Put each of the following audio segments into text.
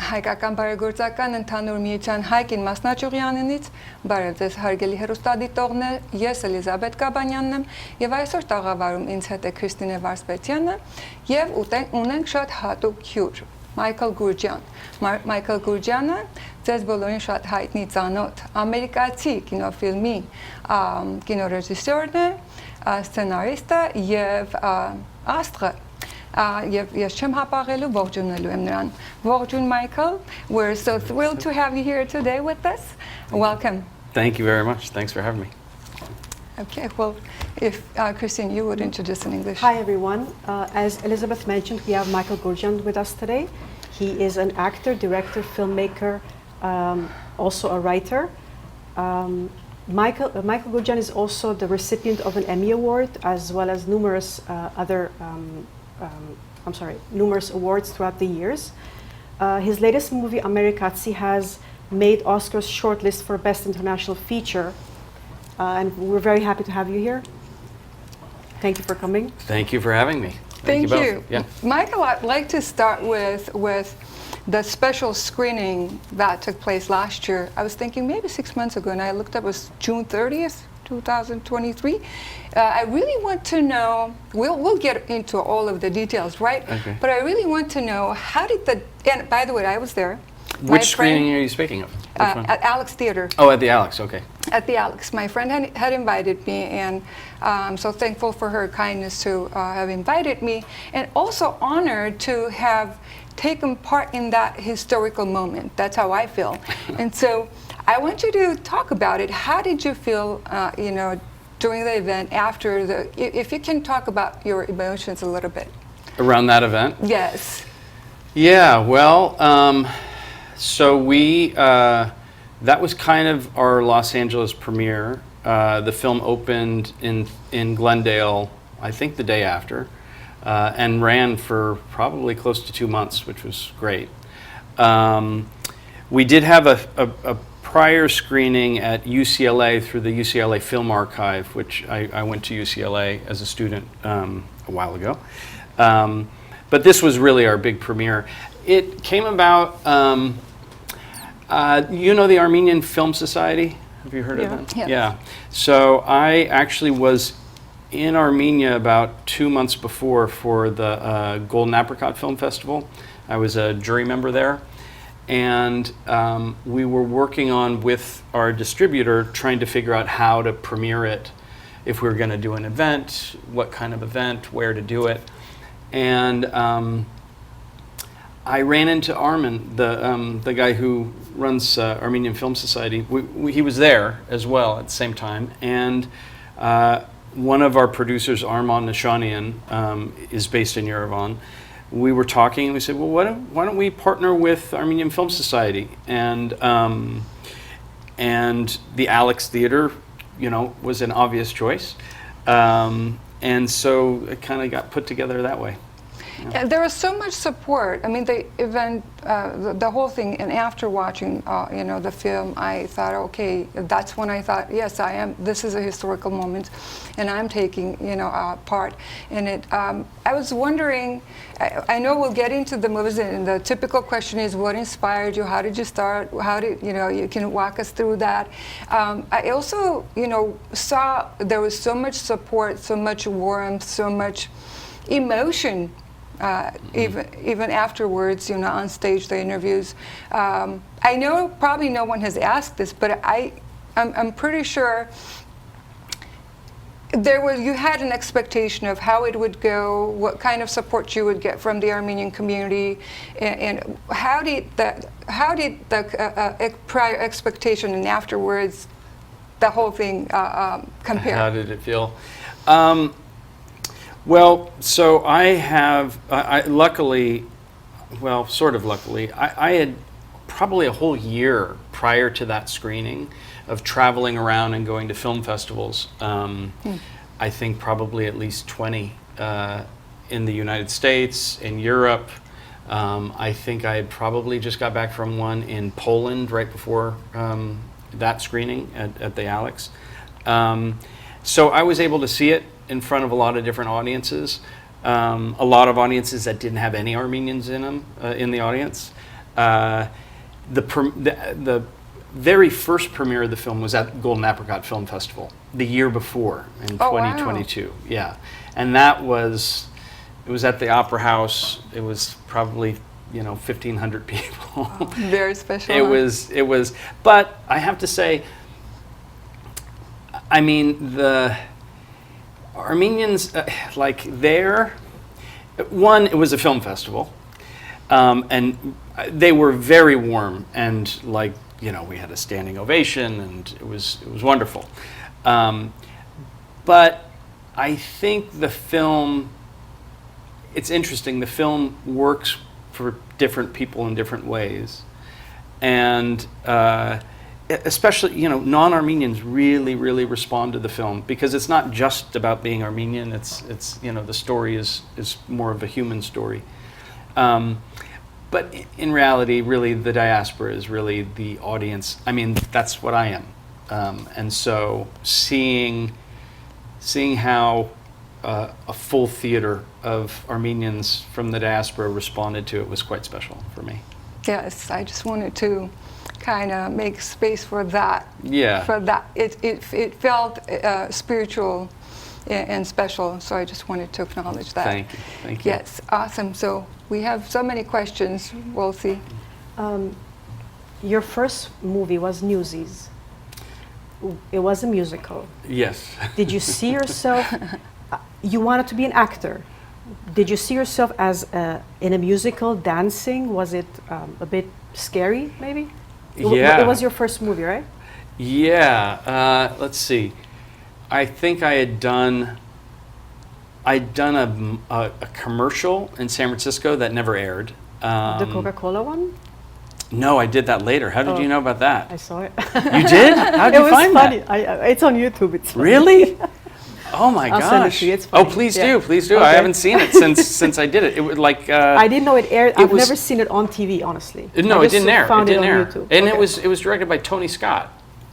հայկական բարեգործական ընդհանուր միության Հye Geen մասնաճյուղյանից, բարև ձեզ հարգելի հեռուստադիտողներ, ես Էլիզաբետ Կաբանյանն եմ եւ այսօր տաղավարում ինձ հետ է Քրիստինե Վարtzbedian-ը եւ ունենք շատ հատուկ հյուր, Michael Goorjian. Michael Goorjian-ը ձեզ բոլորին շատ հայտնի ծանոթ ամերիկացի կինոֆիլմի կինոռեժիսորն է, սցենարիստը եւ աստղը. Yes, Chem Hapagelu, Ողջունելու եմ նրան. Ողջուն, Michael. We're so thrilled to have you here today with us. Welcome. Thank you very much. Thanks for having me. Okay, well, if Christine, you would introduce in English. Hi, everyone. As Elizabeth mentioned, we have Michael Goorjian with us today. He is an actor, director, filmmaker, also a writer. Michael Goorjian is also the recipient of an Emmy Award, as well as numerous numerous awards throughout the years. His latest movie, Amerikatsi, has made Oscar's shortlist for Best International Feature. And we're very happy to have you here. Thank you for coming. Thank you for having me. Thank you. Both. Yeah. Michael, I'd like to start with the special screening that took place last year. I was thinking maybe 6 months ago, and I looked up, it was June 30th. 2023. I really want to know, we'll get into all of the details, right? Okay. But I really want to know, how did and by the way, I was there. Which screening are you speaking of? At Alex Theater. Oh, at the Alex, okay. At the Alex. My friend had invited me, and I'm so thankful for her kindness to have invited me, and also honored to have taken part in that historical moment. That's how I feel. And so I want you to talk about it. How did you feel, during the event, after if you can talk about your emotions a little bit. Around that event? Yes. Yeah, well, so that was kind of our Los Angeles premiere. The film opened in Glendale, I think the day after, and ran for probably close to 2 months, which was great. We did have a prior screening at UCLA through the UCLA Film Archive, which I went to UCLA as a student a while ago. But this was really our big premiere. It came about, the Armenian Film Society? Have you heard of them? Yes. Yeah. So I actually was in Armenia about 2 months before for the Golden Apricot Film Festival. I was a jury member there. And we were working on, with our distributor, trying to figure out how to premiere it, if we were going to do an event, what kind of event, where to do it. And I ran into Armin, the guy who runs Armenian Film Society. He was there as well at the same time. And one of our producers, Arman Nishanian, is based in Yerevan. We were talking, and we said, well, why don't we partner with Armenian Film Society? And the Alex Theater, was an obvious choice. And so it kind of got put together that way. Yeah, there was so much support. I mean, the event, the whole thing, and after watching, the film, I thought, okay, that's when I thought, yes, I am. This is a historical moment, and I'm taking, part in it. I was wondering. I know we'll get into the movies, and the typical question is, what inspired you? How did you start? How did you can walk us through that? I also, saw there was so much support, so much warmth, so much emotion. Even afterwards, on stage, the interviews. I know probably no one has asked this, but I'm pretty sure you had an expectation of how it would go, what kind of support you would get from the Armenian community, and how did the prior expectation and afterwards the whole thing compare? How did it feel? Well, so I luckily, sort of luckily, I had probably a whole year prior to that screening of traveling around and going to film festivals. I think probably at least 20 in the United States, in Europe. I think I had probably just got back from one in Poland right before that screening at the Alex. So I was able to see it in front of a lot of different audiences, a lot of audiences that didn't have any Armenians in them, in the audience. The very first premiere of the film was at Golden Apricot Film Festival the year before in Oh, wow. 2022. Yeah, and that was it was at the Opera House. It was probably 1,500 people. Very special. It was, but I have to say, I mean, the Armenians, it was a film festival, and they were very warm, and we had a standing ovation, and it was wonderful. But I think the film, it's interesting, the film works for different people in different ways. And especially, non-Armenians really, really respond to the film, because it's not just about being Armenian. It's the story is more of a human story. But in reality, really, the diaspora is really the audience. I mean, that's what I am. And so seeing how a full theater of Armenians from the diaspora responded to it was quite special for me. Yes, I just wanted to kind of make space for that. Yeah. For that, it felt spiritual and special. So I just wanted to acknowledge that. Thank you. Yes, awesome. So we have so many questions. We'll see. Your first movie was Newsies. It was a musical. Yes. Did you see yourself? You wanted to be an actor. Did you see yourself as in a musical dancing? Was it a bit scary, maybe? Yeah. It was your first movie, right? Yeah. Let's see. I think I'd done a commercial in San Francisco that never aired. The Coca-Cola one? No, I did that later. How did you know about that? I saw it. You did? How did you find funny. that? It's on YouTube. It's funny. Really? Oh my I'll gosh! send it to you. It's Oh, funny. please Yeah. do, please do. Okay. I haven't seen it since I did it. It was like I didn't know it aired. I've was- never seen it on TV, honestly. no, I it didn't just air. It Found didn't on air, YouTube. and Okay. it was directed by Tony Scott,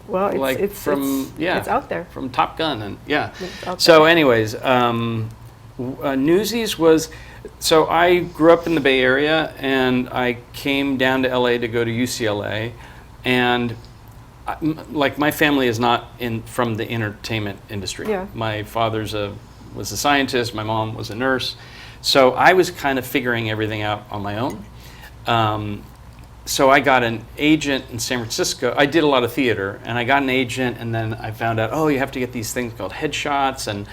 Well, it's from it's out there. from Top Gun, and yeah. It's out So, there. anyways, Newsies was. So I grew up in the Bay Area, and I came down to LA to go to UCLA, and my family is not from the entertainment industry. Yeah. My father's was a scientist. My mom was a nurse, so I was kind of figuring everything out on my own. So I got an agent in San Francisco. I did a lot of theater, and I got an agent, and then I found out, you have to get these things called headshots, and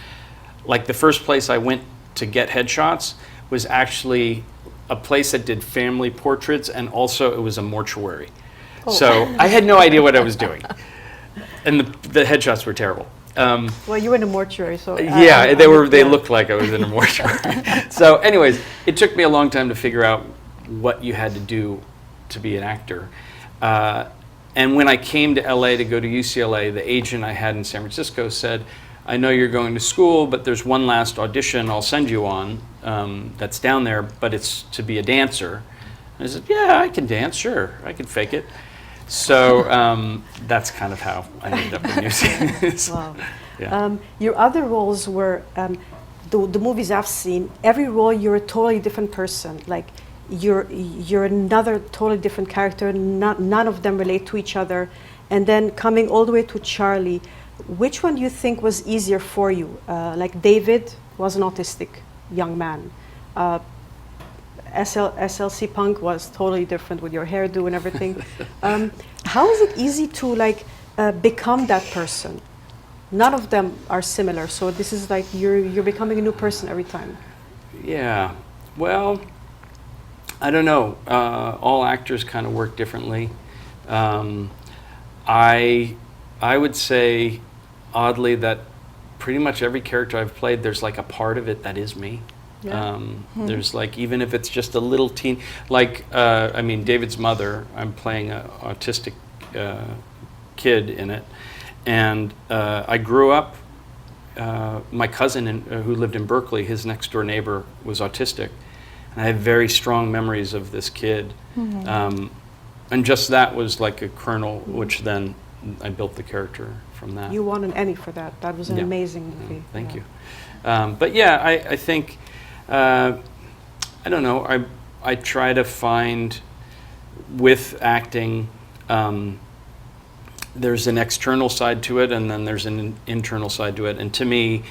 the first place I went to get headshots was actually a place that did family portraits, and also it was a mortuary. Oh. So I had no idea what I was doing, and the headshots were terrible. Well, you were in a mortuary, so Yeah, they looked like I was in a mortuary. So anyways, it took me a long time to figure out what you had to do to be an actor. And when I came to LA to go to UCLA, the agent I had in San Francisco said, I know you're going to school, but there's one last audition I'll send you on that's down there, but it's to be a dancer. And I said, yeah, I can dance, sure, I can fake it. So that's kind of how I ended up in Newsies. Wow. Yeah. Your other roles were the movies I've seen. Every role, you're a totally different person. Like you're another totally different character. None of them relate to each other. And then coming all the way to Charlie, which one do you think was easier for you? Like David was an autistic young man. SLC Punk was totally different with your hairdo and everything. How is it easy to become that person? None of them are similar, so this is like you're becoming a new person every time. Yeah, well, I don't know. All actors kind of work differently. I would say, oddly, that pretty much every character I've played, there's like a part of it that is me. Yeah. There's even if it's just a little David's mother, I'm playing an autistic kid in it. And I grew up, my cousin who lived in Berkeley, his next door neighbor was autistic. And I have very strong memories of this kid. And just that was like a kernel, which then I built the character from that. You won an Emmy for that. That was an Yeah. amazing movie. Thank you. But yeah, I think, I don't know, I try to find with acting, there's an external side to it, and then there's an internal side to it. And to me,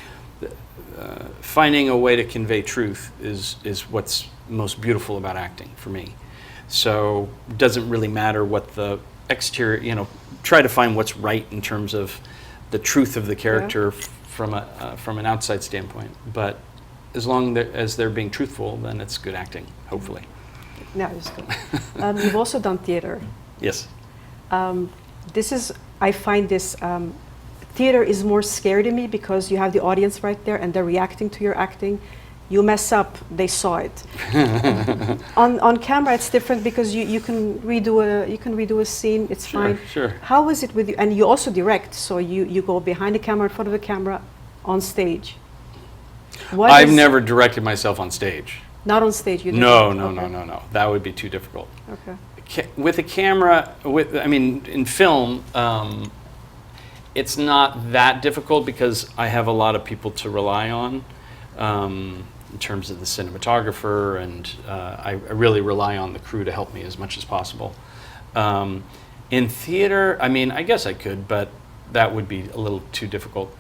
finding a way to convey truth is what's most beautiful about acting for me. So it doesn't really matter what the exterior, you know, try to find what's right in terms of the truth of the character from an outside standpoint. But as long as they're being truthful, then it's good acting, hopefully. No, it's good. You've also done theater. Yes. I find this, theater is more scary to me because you have the audience right there and they're reacting to your acting. You mess up, they saw it. On camera, it's different because you can redo a scene. It's fine. Sure. How is it with you? And you also direct, so you go behind the camera, in front of the camera, on stage. I've never directed myself on stage. Not on stage. You No. That would be too difficult. Okay. With a camera, in film, it's not that difficult because I have a lot of people to rely on. In terms of the cinematographer, and I really rely on the crew to help me as much as possible. In theater, I guess I could, but that would be a little too difficult.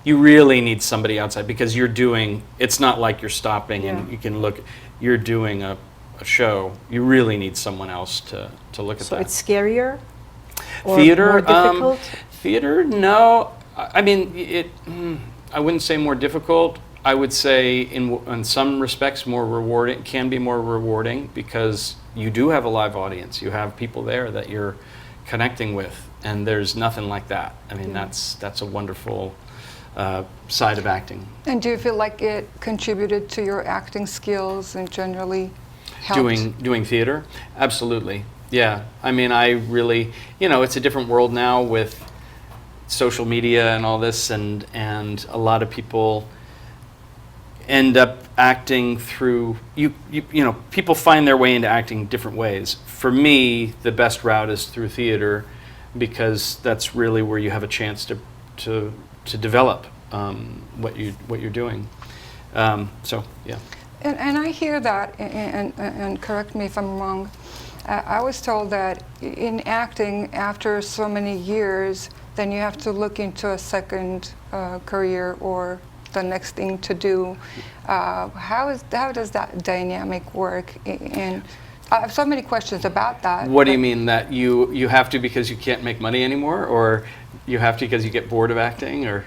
You really need somebody outside because it's not like you're stopping and you can look, you're doing a show. You really need someone else to look at that. So it's scarier? Or Theater, more difficult? Theater, no. I wouldn't say more difficult. I would say in some respects more rewarding, can be more rewarding because you do have a live audience. You have people there that you're connecting with, and there's nothing like that. That's a wonderful side of acting. And do you feel like it contributed to your acting skills and generally helped? Doing theater? Absolutely. Yeah. I really, it's a different world now with social media and all this, and a lot of people end up acting through people find their way into acting different ways. For me, the best route is through theater because that's really where you have a chance to develop what you're doing. So yeah. And I hear that, and correct me if I'm wrong. I was told that in acting, after so many years, then you have to look into a second career or the next thing to do. How does that dynamic work? And I have so many questions about that. What do you mean, that you have to because you can't make money anymore, or you have to because you get bored of acting, or?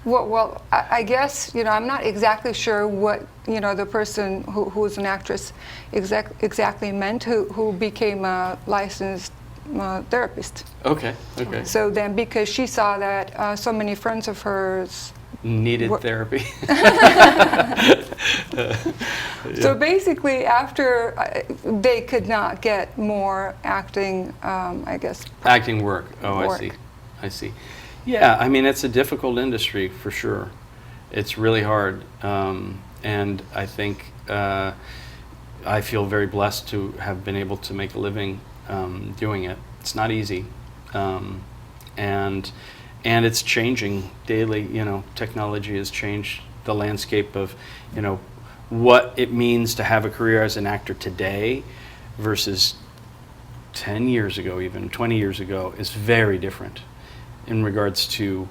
Well, I guess I'm not exactly sure what the person who's an actress exactly meant who became a licensed therapist. Okay. So then, because she saw that so many friends of hers needed therapy. So basically, after they could not get more acting, I guess. Acting work. Oh, work. I see. Yeah, it's a difficult industry for sure. It's really hard, and I think I feel very blessed to have been able to make a living doing it. It's not easy, and it's changing daily. Technology has changed the landscape of, what it means to have a career as an actor today versus 10 years ago, even 20 years ago, is very different in regards to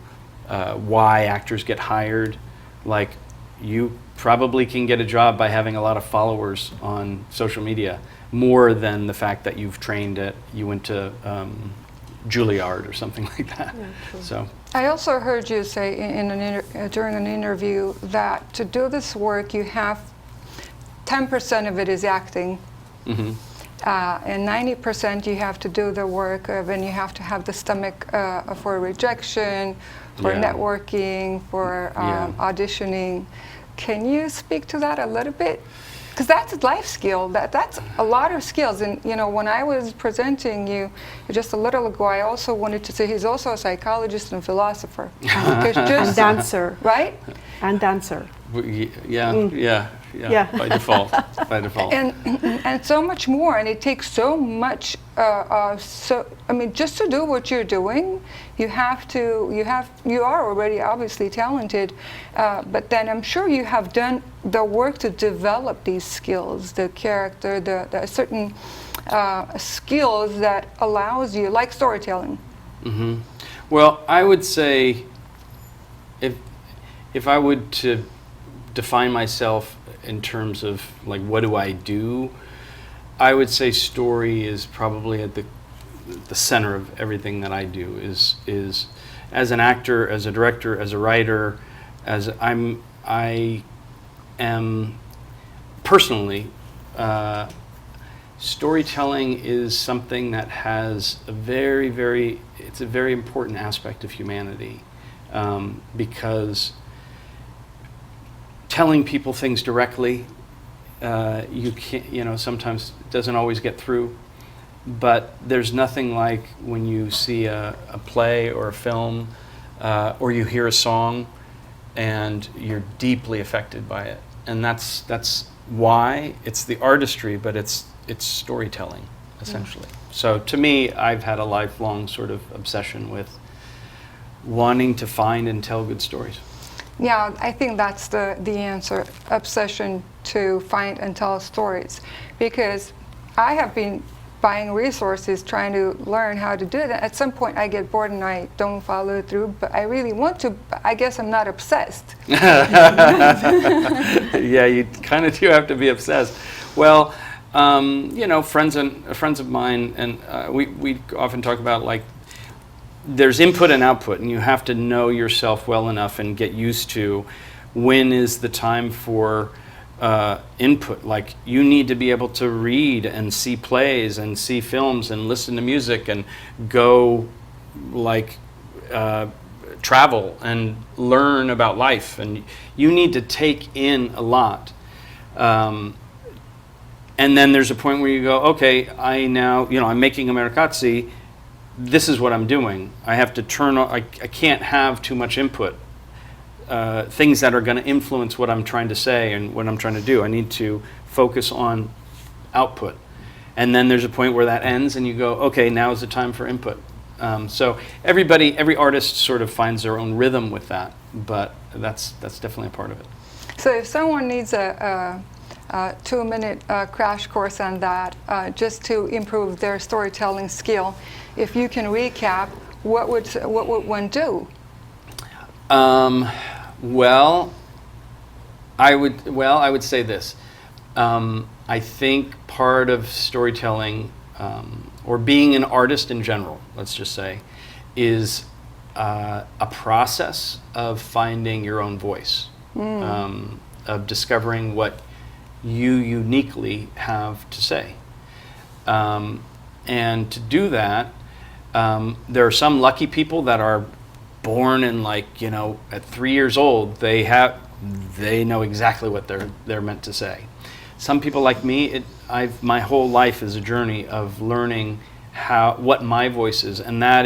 why actors get hired. Like, you probably can get a job by having a lot of followers on social media, more than the fact that you went to Juilliard or something like that. Yeah, true. So I also heard you say during an interview that to do this work, you have 10% of it is acting, and 90% you have to do the work of, and you have to have the stomach for rejection, for networking, for auditioning. Can you speak to that a little bit? Because that's a life skill. That's a lot of skills. And when I was presenting you just a little ago, I also wanted to say he's also a psychologist and philosopher. And dancer. Right? And dancer. Yeah. By default. And so much more. And it takes so much. Just to do what you're doing, you are already obviously talented, but then I'm sure you have done the work to develop these skills, the character, the certain skills that allows you, like storytelling? Hmm. Well, I would say if I would to define myself in terms of like what do I do, I would say story is probably at the center of everything that I do. Is as an actor, as a director, as a writer, I am personally. Storytelling is something that has it's a very important aspect of humanity, because telling people things directly, you can't, sometimes it doesn't always get through, but there's nothing like when you see a play or a film, or you hear a song and you're deeply affected by it. And that's why it's the artistry, but it's storytelling, essentially. So to me, I've had a lifelong sort of obsession with wanting to find and tell good stories. Yeah, I think that's the answer, obsession to find and tell stories. Because I have been buying resources, trying to learn how to do that. At some point I get bored and I don't follow through, but I really want to, but I guess I'm not obsessed. Yeah, you kind of do have to be obsessed. Well, friends of mine, and we often talk about like there's input and output, and you have to know yourself well enough and get used to when is the time for input. Like you need to be able to read and see plays and see films and listen to music and go like travel and learn about life, and you need to take in a lot. And then there's a point where you go, okay, I'm making Americazzi. This is what I'm doing. I have to turn on, I can't have too much input. Things that are going to influence what I'm trying to say and what I'm trying to do. I need to focus on output. And then there's a point where that ends and you go, okay, now is the time for input. So every artist sort of finds their own rhythm with that, but that's definitely a part of it. So if someone needs a 2-minute crash course on that, just to improve their storytelling skill, if you can recap, what would one do? Well, I would say this. I think part of storytelling, or being an artist in general, let's just say, is a process of finding your own voice, of discovering what you uniquely have to say. And to do that, there are some lucky people that are born and at 3 years old, they know exactly what they're meant to say. Some people like me, my whole life is a journey of learning what my voice is, and that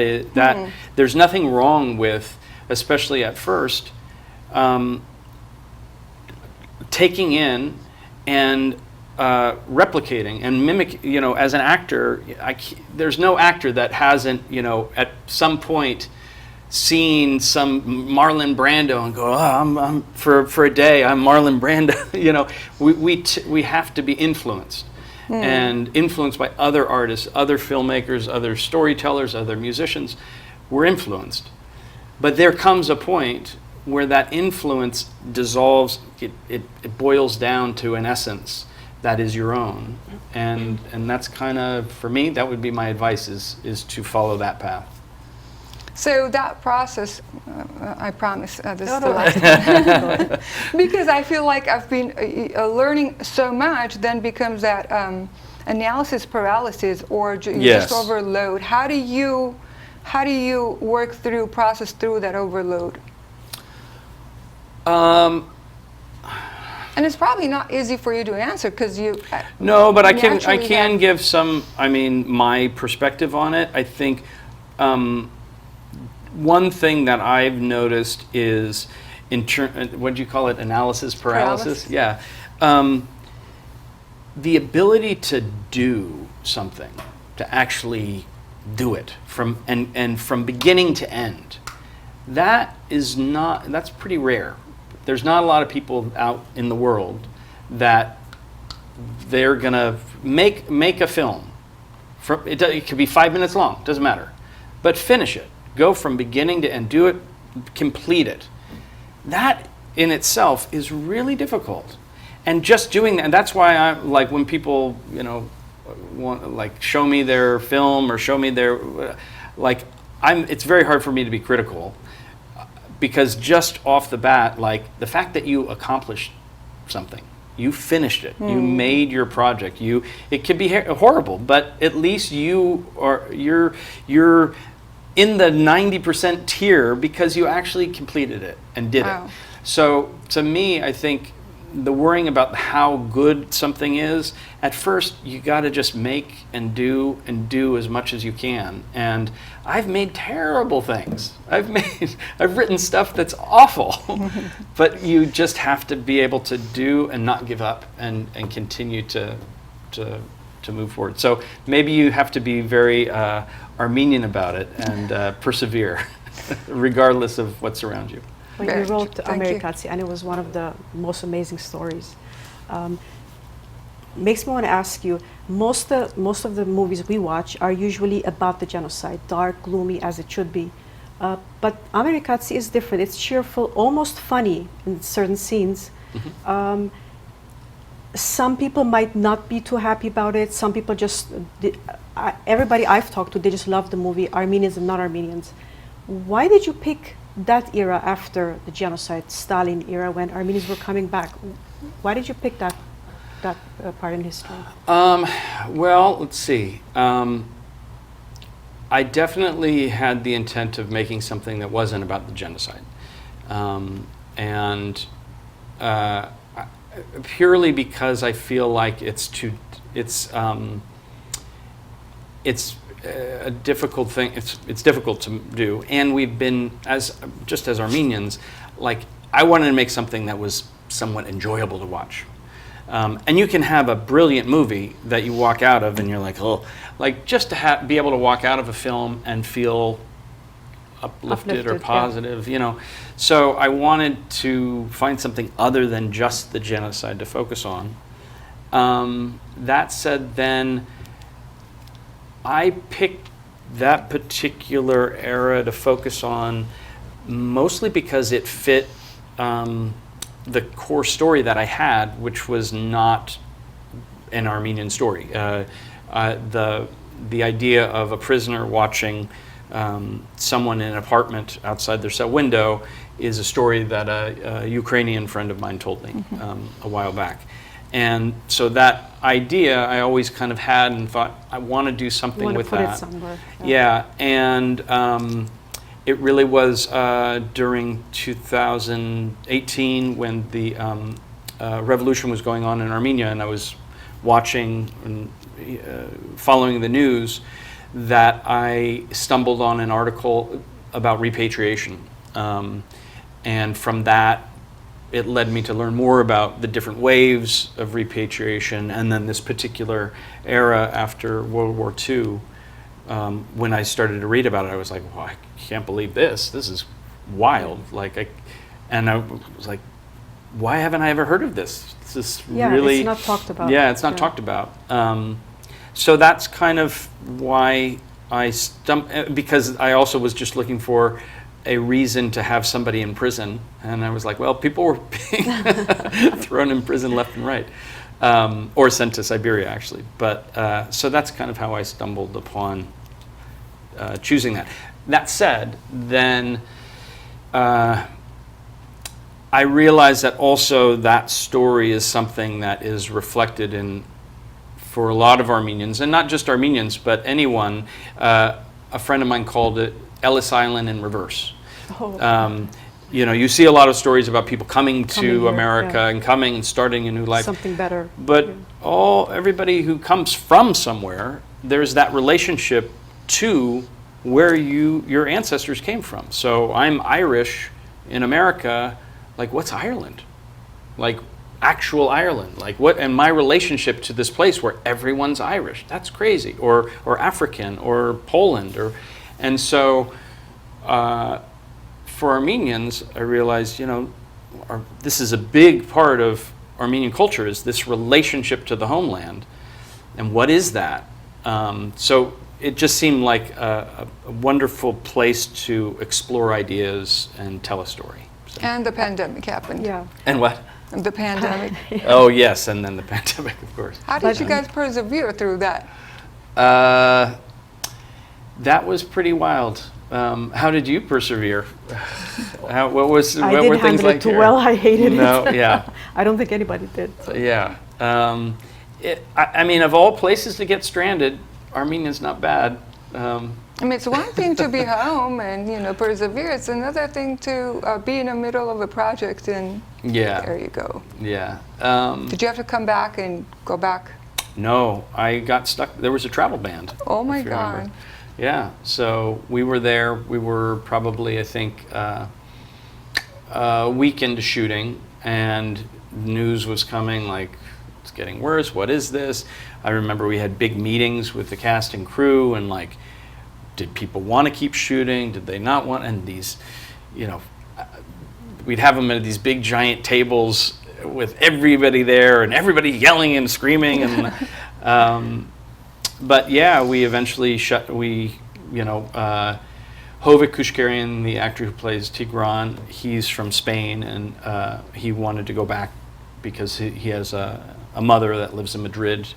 there's nothing wrong with, especially at first, taking in and replicating and mimic. As an actor, there's no actor that hasn't, at some point, seen some Marlon Brando and go, I'm for a day I'm Marlon Brando. We have to be influenced, and influenced by other artists, other filmmakers, other storytellers, other musicians. We're influenced, but there comes a point where that influence dissolves. It boils down to an essence that is your own, and that's kind of, for me, that would be my advice, is to follow that path. So that process, I promise, this is the last one. Because I feel like I've been learning so much, then becomes that analysis paralysis, or just overload. How do you process through that overload? And it's probably not easy for you to answer because you. No, but I can give some. My perspective on it. I think. One thing that I've noticed is, what do you call it, analysis paralysis? Yeah. The ability to do something, to actually do it from beginning to end, that's pretty rare. There's not a lot of people out in the world that they're gonna make a film It could be 5 minutes long, doesn't matter. But finish it. Go from beginning to end. Do it, complete it. That in itself is really difficult. And just doing that, and that's why I like when people, want like show me their film or show me their, like it's very hard for me to be critical, because just off the bat, like the fact that you accomplished something, you finished it, you made your project, it could be horrible, but at least you're in the 90% tier because you actually completed it and did it. So to me, I think the worrying about how good something is, at first you got to just make and do as much as you can. And I've made terrible things. I've written stuff that's awful. But you just have to be able to do and not give up and continue to move forward. So maybe you have to be very Armenian about it and persevere, regardless of what's around you. When you wrote Amerikatsi, and it was one of the most amazing stories. Makes me want to ask you, most of the movies we watch are usually about the genocide, dark, gloomy, as it should be. But Amerikatsi is different. It's cheerful, almost funny in certain scenes. Some people might not be too happy about it. Some people just, everybody I've talked to, they just love the movie, Armenians and non-Armenians. Why did you pick that era after the genocide, Stalin era, when Armenians were coming back? Why did you pick that part in history? Well, let's see. I definitely had the intent of making something that wasn't about the genocide. And purely because I feel like it's a difficult thing. It's difficult to do, and we've been as Armenians, like I wanted to make something that was somewhat enjoyable to watch. And you can have a brilliant movie that you walk out of and you're like, oh, like just to be able to walk out of a film and feel uplifted or positive, So I wanted to find something other than just the genocide to focus on. That said, then I picked that particular era to focus on mostly because it fit the core story that I had, which was not an Armenian story. The idea of a prisoner watching someone in an apartment outside their cell window is a story that a Ukrainian friend of mine told me a while back. And so that idea I always kind of had and thought, I want to do something with that. It somewhere. Yeah, and it really was during 2018 when the revolution was going on in Armenia, and I was watching and following the news, that I stumbled on an article about repatriation. And from that, it led me to learn more about the different waves of repatriation, and then this particular era after World War II. When I started to read about it, I was like, well, I can't believe this. This is wild. And I was like, why haven't I ever heard of this? This is really... it's not talked about. Yeah, it's not talked about. So that's kind of why because I also was just looking for a reason to have somebody in prison. And I was like, well, people were being thrown in prison left and right. Or sent to Siberia, actually. But so that's kind of how I stumbled upon choosing that. That said, then I realized that also that story is something that is reflected in, for a lot of Armenians, and not just Armenians, but anyone. A friend of mine called it Ellis Island in reverse. Oh. You see a lot of stories about people coming to America and coming and starting a new life. Something better. But everybody who comes from somewhere, there's that relationship to where your ancestors came from. So I'm Irish in America. Like, what's Ireland? Like, actual Ireland. Like, what? And my relationship to this place where everyone's Irish. That's crazy. Or African, or Poland, and so. For Armenians, I realized, this is a big part of Armenian culture, is this relationship to the homeland. And what is that? So it just seemed like a wonderful place to explore ideas and tell a story. So. And the pandemic happened. Yeah. And what? The pandemic. Oh yes, and then the pandemic, of course. How did you guys persevere through that? That was pretty wild. How did you persevere? What I were didn't things handle like it too here? well. I hated it. No, yeah. I don't think anybody did. So. Yeah. I mean, of all places to get stranded, Armenia's not bad. I mean, it's one thing to be home and, you know, persevere. It's another thing to be in the middle of a project and Yeah. there you go. Yeah. Did you have to come back and go back? No, I got stuck. There was a travel ban. Oh my if you remember. God. Yeah. So we were there. We were probably, I think, a week into shooting, and news was coming like, it's getting worse. What is this? I remember we had big meetings with the cast and crew, and like, did people want to keep shooting? Did they not want? And these, you know, we'd have them at these big giant tables with everybody there and everybody yelling and screaming. And but yeah, we eventually Hovik Kushkarian, the actor who plays Tigran, he's from Spain, and he wanted to go back because he has a mother that lives in Madrid,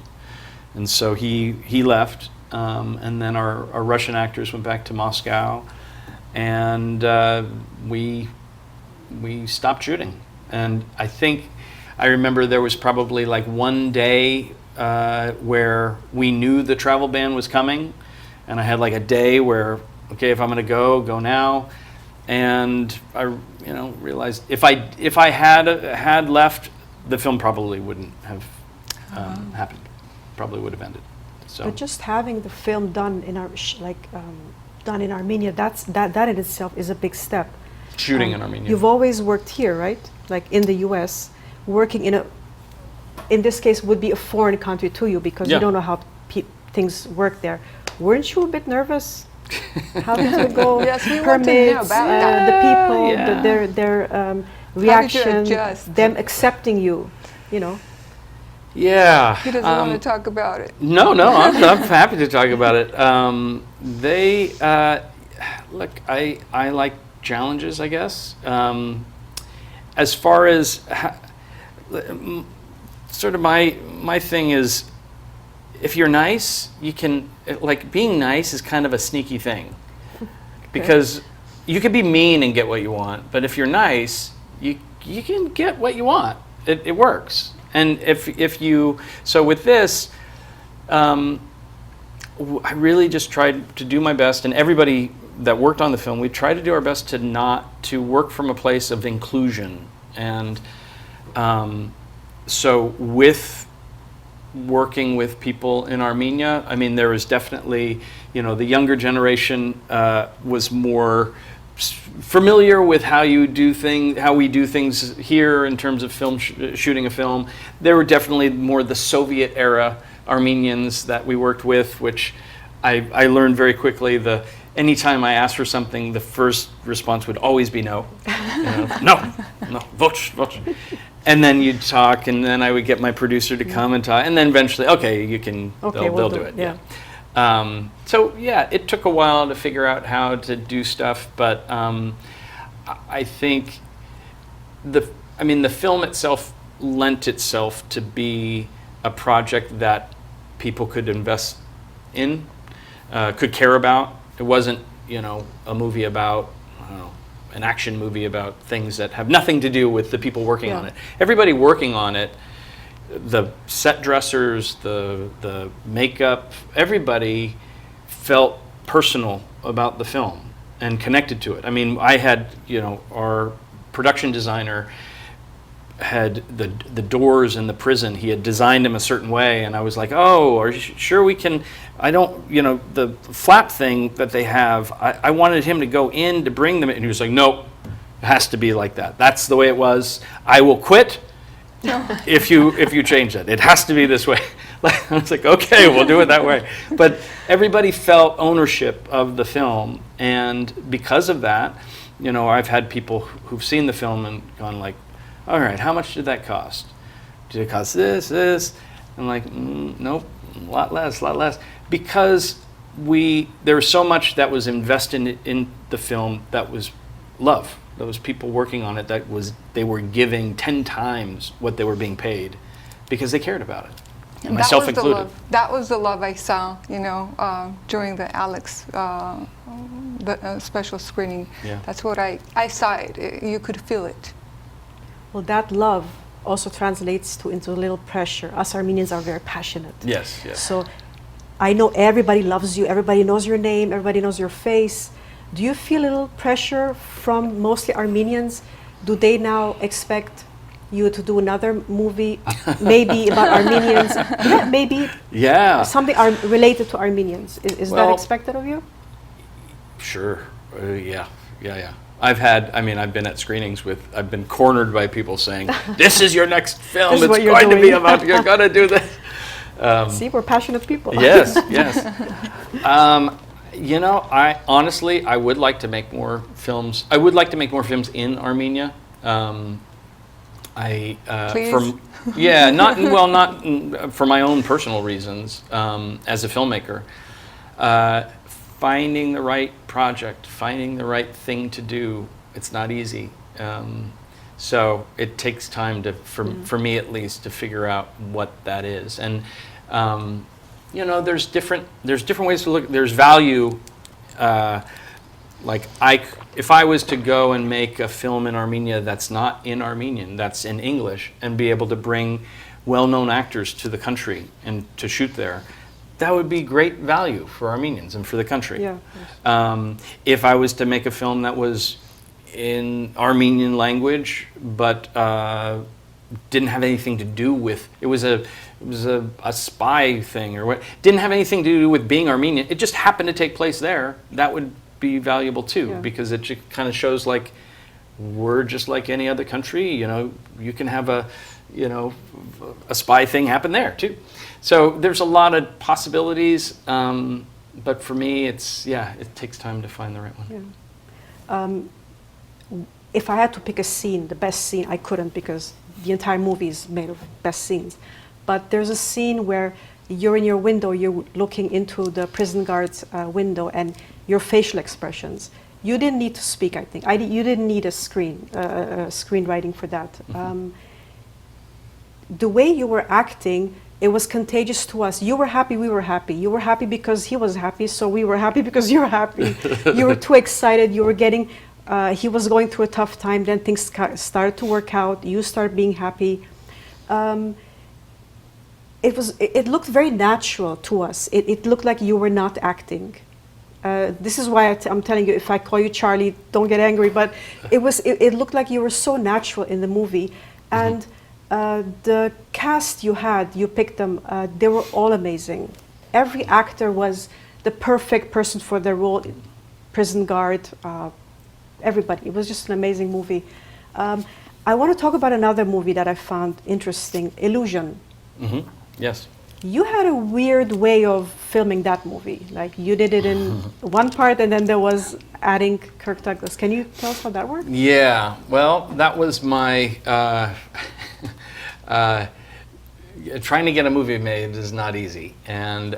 and so he left. And then our Russian actors went back to Moscow, and we stopped shooting. And I remember there was probably like one day where we knew the travel ban was coming, and I had like a day where, okay, if I'm going to go now. And I realized if I had left, the film probably wouldn't have happened. Probably would have ended. So. But just having the film done in done in Armenia, that in itself is a big step. Shooting in Armenia. You've always worked here, right? Like in the U.S., working in this case would be a foreign country to you because you don't know how things work there. Weren't you a bit nervous? How did you go? Yes, we want to know permits, about that. the people, Yeah. their reaction, adjust? them accepting you, you know. Yeah. He doesn't want to talk about it. No, I'm happy to talk about it. Look, I like challenges, I guess. As far as sort of my thing is, if you're nice, you can, like, being nice is kind of a sneaky thing. Because you could be mean and get what you want, but if you're nice, you can get what you want. It works. And so with this, I really just tried to do my best, and everybody that worked on the film, we tried to do our best to work from a place of inclusion. And so with working with people in Armenia, I mean, there was definitely, the younger generation was more familiar with how we do things here in terms of film shooting a film. There were definitely more the Soviet era Armenians that we worked with, which I learned very quickly. Anytime I asked for something, the first response would always be no. No, voch. And then you'd talk, and then I would get my producer to come and talk, and then eventually, they'll do it. Yeah. So yeah, it took a while to figure out how to do stuff, but I think the film itself lent itself to be a project that people could invest in, could care about. It wasn't, a movie about, an action movie about things that have nothing to do with the people working on it. Everybody working on it, the set dressers, the makeup, everybody felt personal about the film and connected to it. I mean, I had, our production designer had the doors in the prison. He had designed them a certain way, and I was like, oh, are you sure we can? I don't, the flap thing that they have, I wanted him to go in to bring them in, and he was like, nope, it has to be like that. That's the way it was. I will quit if you change it. It has to be this way. I was like, okay, we'll do it that way. But everybody felt ownership of the film, and because of that, I've had people who've seen the film and gone like, all right, how much did that cost? Did it cost this? I'm like, nope, a lot less. because there was so much that was invested in the film that was love. Those people working on it, they were giving 10 times what they were being paid because they cared about it, and myself included. That was the love I saw, during the Alex special screening. Yeah. That's what I saw it. You could feel it. Well, that love also translates into a little pressure. Us Armenians are very passionate. Yes, yes. So I know everybody loves you, everybody knows your name, everybody knows your face. Do you feel a little pressure from mostly Armenians? Do they now expect you to do another movie, maybe about Armenians? Yeah, maybe something related to Armenians. Is that expected of you? Sure. Yeah. I've been at screenings I've been cornered by people saying, "This is your next film. It's going to be about. You're going to do this." See, we're passionate people. Yes. I honestly, I would like to make more films. I would like to make more films in Armenia. Please? Not for my own personal reasons. As a filmmaker, finding the right project, finding the right thing to do, it's not easy. So it takes time for me at least, to figure out what that is. And there's different ways to look. There's value. If I was to go and make a film in Armenia that's not in Armenian, that's in English, and be able to bring well-known actors to the country and to shoot there, that would be great value for Armenians and for the country. Yeah. If I was to make a film that was in Armenian language, but didn't have anything to do with it was a spy thing or what, didn't have anything to do with being Armenian, it just happened to take place there, that would be valuable too, because it kind of shows we're just like any other country. You can have a spy thing happen there too. So there's a lot of possibilities, but for me it takes time to find the right one. Yeah. If I had to pick a scene, the best scene, I couldn't, because the entire movie is made of best scenes. But there's a scene where you're in your window, you're looking into the prison guard's window, and your facial expressions. You didn't need to speak, I think. You didn't need a screenwriting for that. Mm-hmm. The way you were acting, it was contagious to us. You were happy, we were happy. You were happy because he was happy, so we were happy because you were happy. You were too excited, you were getting, he was going through a tough time, then things started to work out, you started being happy. It looked very natural to us. It looked like you were not acting. This is why I'm telling you, if I call you Charlie, don't get angry, but it looked like you were so natural in the movie. And the cast you picked them, they were all amazing. Every actor was the perfect person for their role. Prison guard, everybody. It was just an amazing movie. I want to talk about another movie that I found interesting, Illusion. Mm-hmm. Yes. You had a weird way of filming that movie. Like, you did it in one part, and then there was adding Kirk Douglas. Can you tell us how that worked? Yeah, well, that was my trying to get a movie made is not easy, and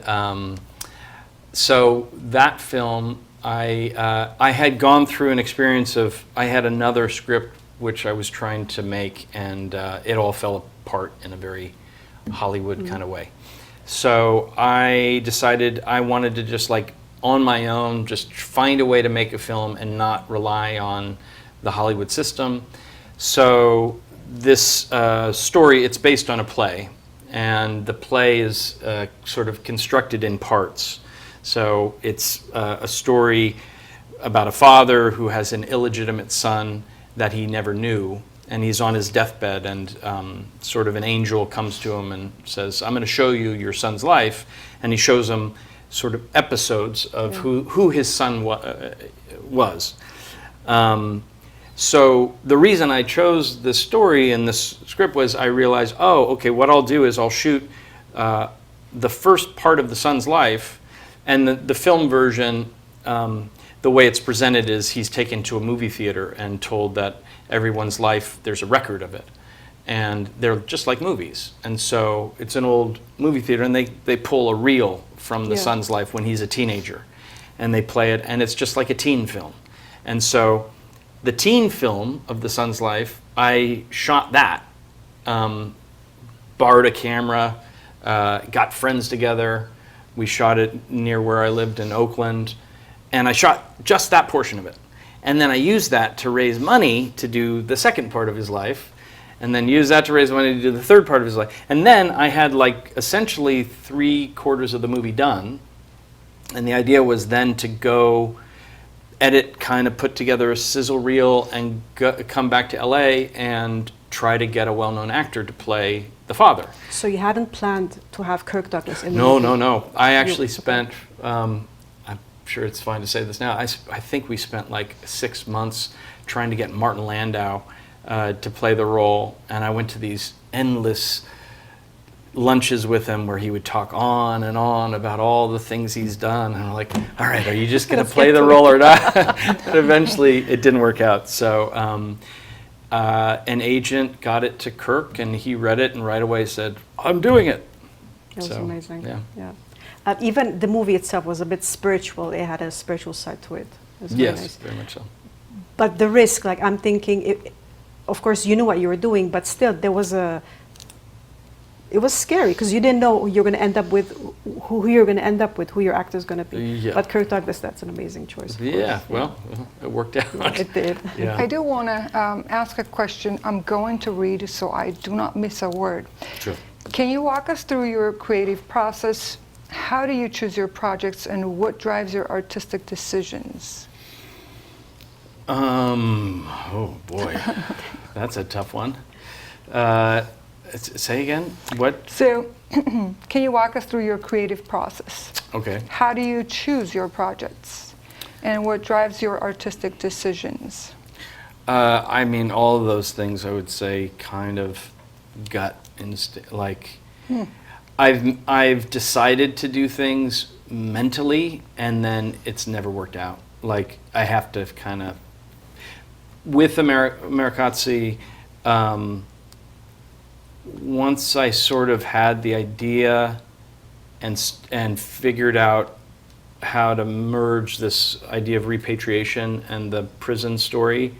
so that film, I had gone through an experience of, I had another script which I was trying to make, and it all fell apart in a very Hollywood kind of way. So I decided I wanted to just, like, on my own, just find a way to make a film and not rely on the Hollywood system. So this story, it's based on a play, and the play is sort of constructed in parts. So it's a story about a father who has an illegitimate son that he never knew, and he's on his deathbed, and sort of an angel comes to him and says, I'm going to show you your son's life, and he shows him sort of episodes of who his son was. So the reason I chose this story and this script was I realized, what I'll do is I'll shoot the first part of the son's life, and the film version, the way it's presented is he's taken to a movie theater and told that everyone's life, there's a record of it. and they're just like movies. And so it's an old movie theater, and they pull a reel from the son's life when he's a teenager, and they play it, and it's just like a teen film. And so the teen film of the son's life, I shot that, borrowed a camera, got friends together. We shot it near where I lived in Oakland, and I shot just that portion of it. And then I used that to raise money to do the second part of his life, and then use that to raise money to do the third part of his life. And then I had like essentially 3/4 of the movie done, and the idea was then to go edit, kind of put together a sizzle reel, and come back to LA and try to get a well-known actor to play the father. So you hadn't planned to have Kirk Douglas in the No, movie? no. I actually spent, I'm sure it's fine to say this now, I think we spent like 6 months trying to get Martin Landau to play the role, and I went to these endless lunches with him where he would talk on and on about all the things he's done, and I'm like, all right, are you just going to play the role or not? And eventually it didn't work out. So an agent got it to Kirk, and he read it and right away said, I'm doing it. It was amazing. Yeah. Even the movie itself was a bit spiritual. It had a spiritual side to it. It was very Yes, nice. very much so. But the risk, like I'm thinking, of course you knew what you were doing, but still it was scary because you didn't know who you're going to end up with, who your actor's going to be. Yeah. But Kirk Douglas, that's an amazing choice. Yeah, well, it worked out. It did. Yeah. I do want to ask a question. I'm going to read so I do not miss a word. Sure. Can you walk us through your creative process? How do you choose your projects, and what drives your artistic decisions? Oh boy, that's a tough one. Say again, what? So, can you walk us through your creative process? Okay. How do you choose your projects, and what drives your artistic decisions? I mean, all of those things I would say kind of gut instinct. Like, I've decided to do things mentally, and then it's never worked out. Like, I have to kind of, with Americazzi, once I sort of had the idea and figured out how to merge this idea of repatriation and the prison story,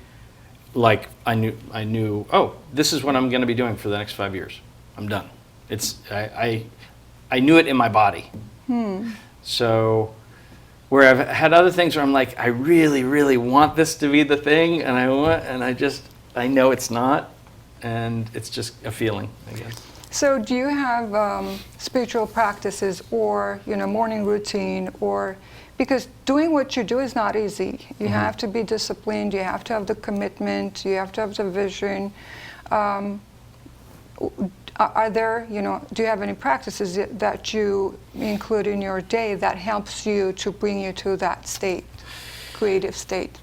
like I knew, oh, this is what I'm going to be doing for the next 5 years. I'm done. I knew it in my body. So where I've had other things where I'm like, I really, really want this to be the thing, and I know it's not, and it's just a feeling, I guess. So do you have spiritual practices or morning routine, or because doing what you do is not easy. You have to be disciplined, you have to have the commitment, you have to have the vision. Are there, do you have any practices that you include in your day that helps you to bring you to that state, creative state?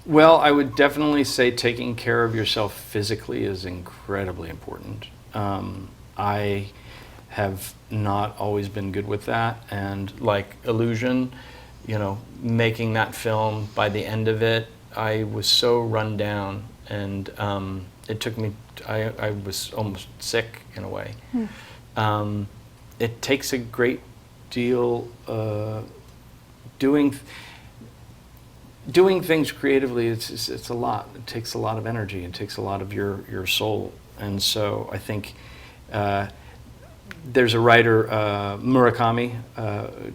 Well, I would definitely say taking care of yourself physically is incredibly important. I have not always been good with that, and like Illusion, making that film, by the end of it, I was so run down, and it took me, I was almost sick in a way. It takes a great deal, doing things creatively, it's a lot. It takes a lot of energy. It takes a lot of your soul. And so I think there's a writer, Murakami,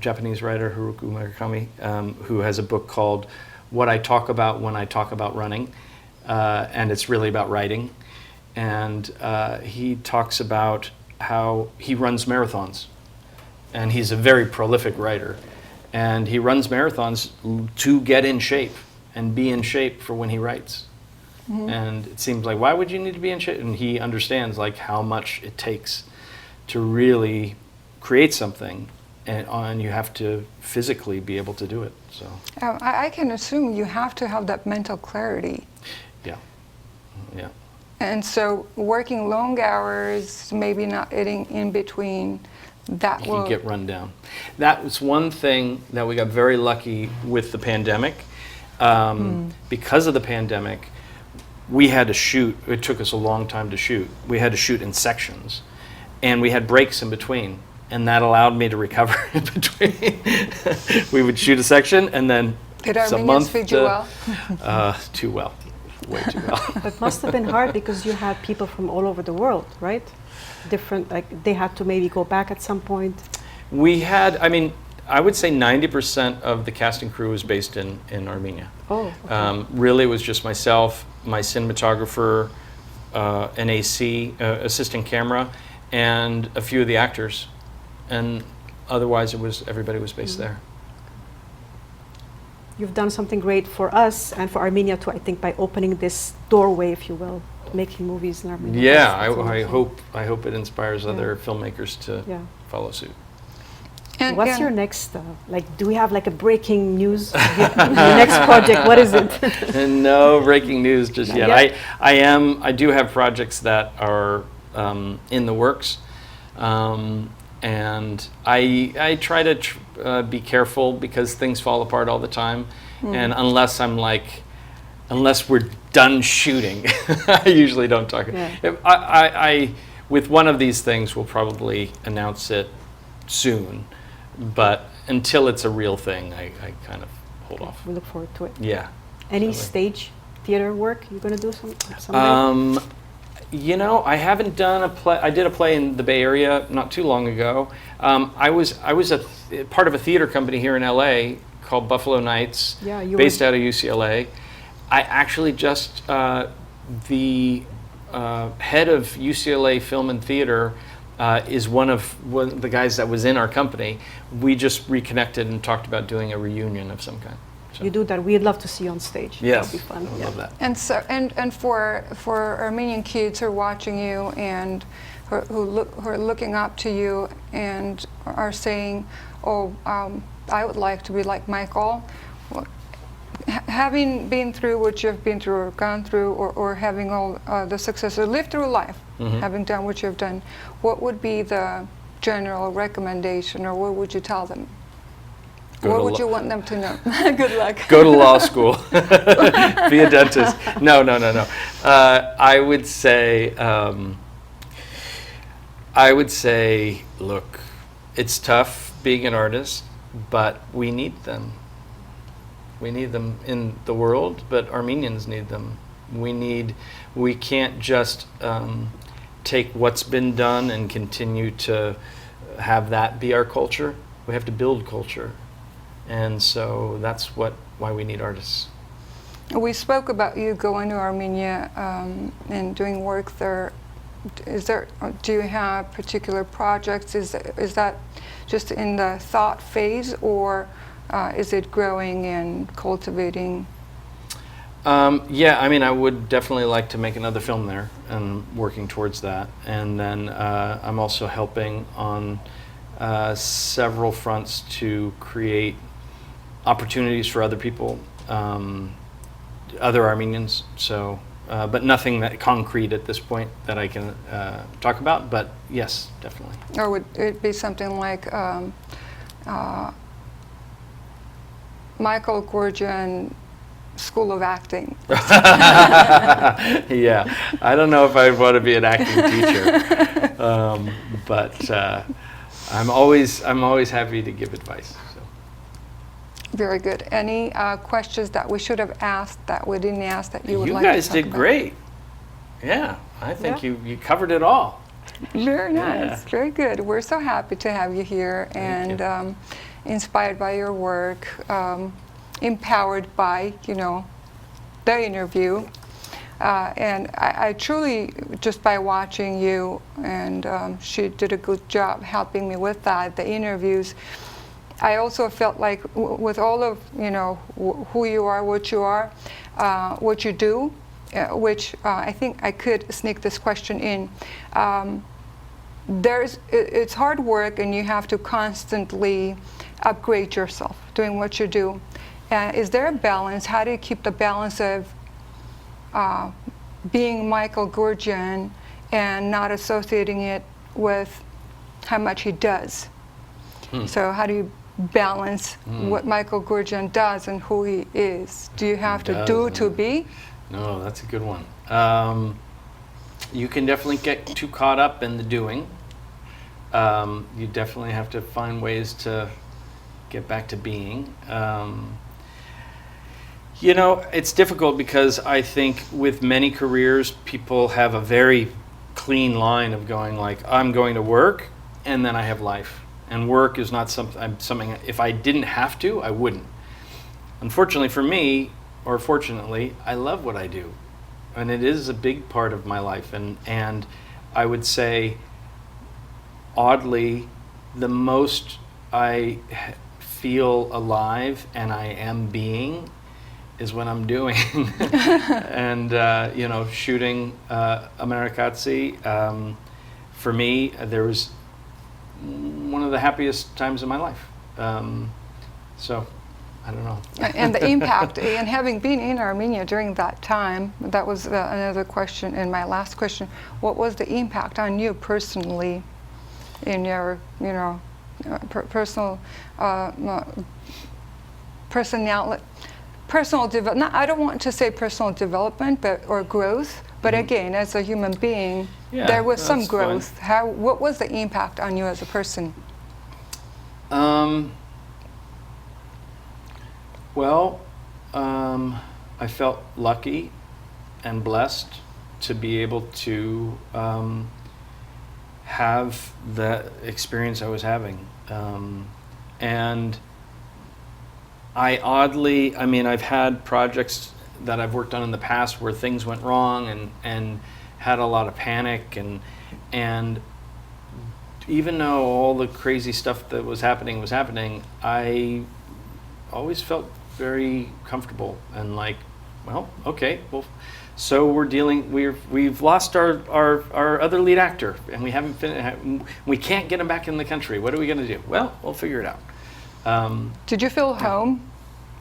Japanese writer, Haruki Murakami, who has a book called What I Talk About When I Talk About Running. And it's really about writing. And he talks about how he runs marathons. And he's a very prolific writer. And he runs marathons to get in shape and be in shape for when he writes. And it seems like, why would you need to be in shape? And he understands like how much it takes to really create something, and you have to physically be able to do it. So I can assume you have to have that mental clarity. Yeah. And so working long hours, maybe not eating in between, that You will can get run down. That was one thing that we got very lucky with the pandemic. Because of the pandemic, we had to shoot. It took us a long time to shoot. We had to shoot in sections, and we had breaks in between, and that allowed me to recover in between. We would shoot a section, and then Did a Armenians month feed you well? too well, way too well. It must have been hard because you had people from all over the world, right? Different, like they had to maybe go back at some point. We had, I mean, I would say 90% of the casting crew was based in Armenia. Oh, okay. Really, it was just myself, my cinematographer, an AC, assistant camera, and a few of the actors. And otherwise, everybody was based there. You've done something great for us and for Armenia too, I think, by opening this doorway, if you will, making movies in Armenia. Yeah, That's awesome. I hope it inspires Yeah. other filmmakers to Yeah. follow suit. And, What's and your next, like, do we have like a breaking news? Your next project, what is it? And no breaking news just Not yet. yet? I do have projects that are in the works, and I try to be careful because things fall apart all the time, and unless we're done shooting, I usually don't talk. Yeah. I with one of these things, we'll probably announce it soon, but until it's a real thing, I kind of hold off. We look forward to it. Yeah. Any Absolutely. stage theater work you're going to do someday? You know, I haven't done a play. I did a play in the Bay Area not too long ago. I was part of a theater company here in LA called Buffalo Nights, Yeah, you based were- out of UCLA. I actually just the head of UCLA Film and Theater is one of the guys that was in our company. We just reconnected and talked about doing a reunion of some kind. So, You do that. We'd love to see you on stage. yes, That'd be fun. I love that. And so, and for Armenian kids who are watching you and who are looking up to you and are saying, "Oh, I would like to be like Michael." Well, having been through what you've been through, or gone through, or having all the success, or lived through life, having done what you've done, what would be the general recommendation, or what would you tell them? Go What to would you want them to know? Good luck. Go to law school. Be a dentist. No. I would say, look, it's tough being an artist, but we need them. We need them in the world, but Armenians need them. We can't just take what's been done and continue to have that be our culture. We have to build culture. And so that's why we need artists. We spoke about you going to Armenia and doing work there. Do you have particular projects? Is that just in the thought phase, or is it growing and cultivating? Yeah, I mean, I would definitely like to make another film there, and working towards that. And then I'm also helping on several fronts to create opportunities for other people, other Armenians. So, but nothing that concrete at this point that I can talk about. But yes, definitely. Or would it be something like Michael Goorjian School of Acting? Yeah, I don't know if I want to be an acting teacher, but I'm always happy to give advice. So. Very good. Any questions that we should have asked that we didn't ask that you would like to talk about? You guys did great. Yeah, I think you covered it all. Very nice. Yeah. Very good. We're so happy to have you here, Thank and inspired by your work, empowered by, the interview. And I truly, just by watching you, and she did a good job helping me with that, the interviews, I also felt like with all of, who you are, what you do, which I think I could sneak this question in. It's hard work, and you have to constantly upgrade yourself doing what you do. Is there a balance? How do you keep the balance of being Michael Goorjian and not associating it with how much he does? So how do you balance what Michael Goorjian does and who he is? Do you have to do to be? No, that's a good one. You can definitely get too caught up in the doing. You definitely have to find ways to get back to being. You know, it's difficult because I think with many careers, people have a very clean line of going like, I'm going to work and then I have life. And work is not something, if I didn't have to, I wouldn't. Unfortunately for me, or fortunately, I love what I do. And it is a big part of my life. And I would say, oddly, the most I feel alive and I am being is when I'm doing. And, you know, shooting Americazzi, for me, there was one of the happiest times of my life. So, I don't know. And the impact, and having been in Armenia during that time, that was another question, and my last question, what was the impact on you personally in your, you know, personal development? I don't want to say personal development, but or growth. But again, as a human being, there was some growth. Fine. What was the impact on you as a person? Well, I felt lucky and blessed to be able to have the experience I was having. And I mean, I've had projects that I've worked on in the past where things went wrong and had a lot of panic and even though all the crazy stuff that was happening, I always felt very comfortable and like, well, okay, well, so we've lost our other lead actor and we haven't we can't get him back in the country. What are we going to do? Well, we'll figure it out. Did you feel home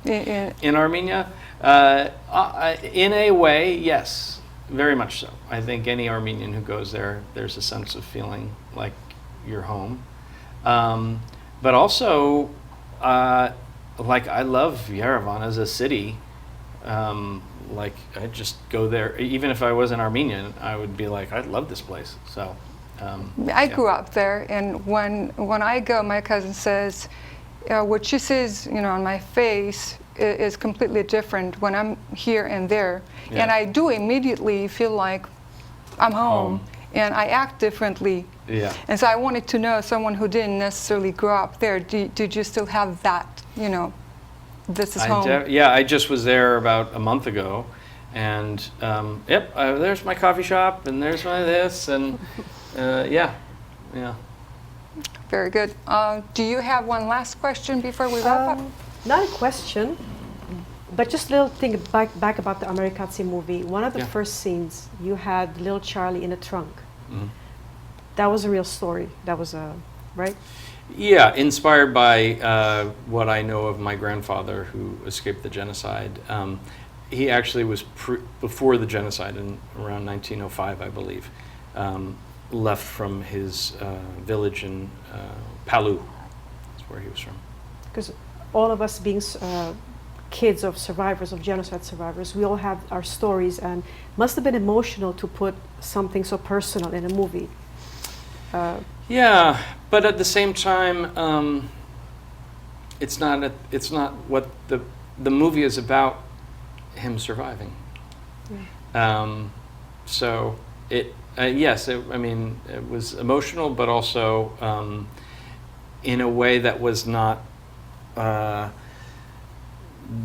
in Armenia? In a way, yes, very much so. I think any Armenian who goes there, there's a sense of feeling like you're home. But also, like I love Yerevan as a city. Like I'd just go there, even if I wasn't Armenian, I would be like, I love this place. So I grew up there, and when I go, my cousin says, what she sees, you know, on my face is completely different when I'm here and there, and I do immediately feel like I'm home. And I act differently. Yeah. And so I wanted to know, someone who didn't necessarily grow up there, did you still have that, you know, this is home? Yeah, I just was there about a month ago, and yep, there's my coffee shop, and there's my this, and yeah. Very good. Do you have one last question before we wrap up? Not a question, but just a little thing back about the Americazzi movie. One of the first scenes, you had little Charlie in a trunk. Mm-hmm. That was a real story. That was right? Yeah, inspired by what I know of my grandfather who escaped the genocide. He actually was before the genocide, in around 1905, I believe, left from his village in Palu. That's where he was from. Because all of us being kids of survivors, of genocide survivors, we all have our stories, and must have been emotional to put something so personal in a movie. Yeah, but at the same time, it's not what the movie is about. Him surviving. Yeah. So yes, I mean, it was emotional, but also in a way that was not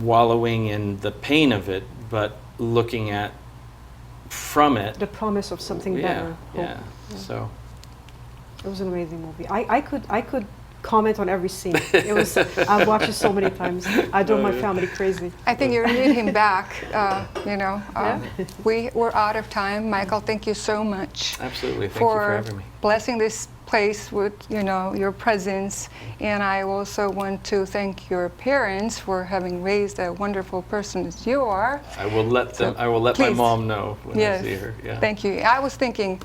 wallowing in the pain of it, but looking at from it the promise of something better. Yeah. So it was an amazing movie. I could comment on every scene. It was I've watched it so many times. I drove my family crazy. I think you need him back. You know, we're out of time. Michael, thank you so much. Absolutely, thank you for having me. Blessing this place with, you know, your presence. And I also want to thank your parents for having raised a wonderful person as you are. I will let them. I will let my mom know when I see her. Yeah. Thank you. I was thinking,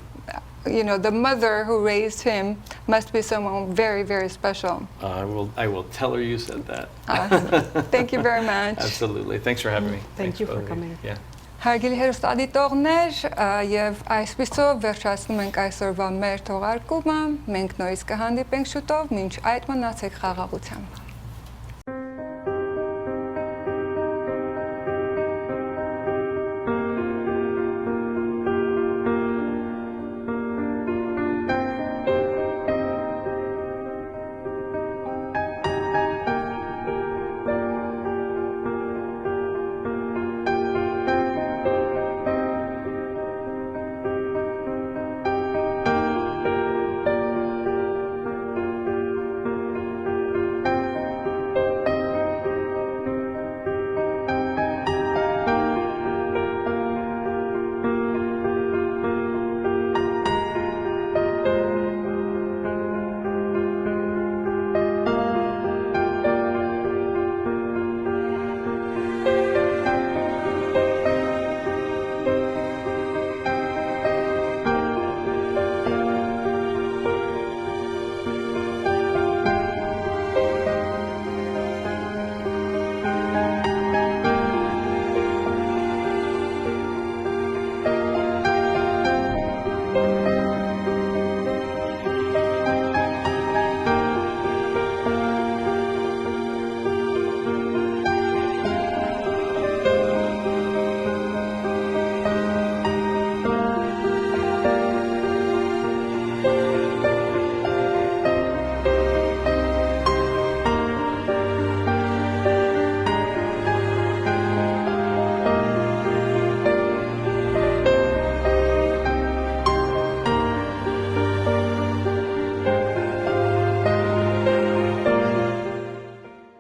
you know, the mother who raised him must be someone very, very special. I will tell her you said that. Awesome. Thank you very much. Absolutely. Thanks for having me. Thanks you for coming. Yeah. Հարգելի հեռուստադիտողներ, եւ այսպիսով վերջացնում ենք այսօրվա մեր թողարկումը։ Մենք նորից կհանդիպենք շուտով, մինչ այդ մնացեք խաղաղությամբ։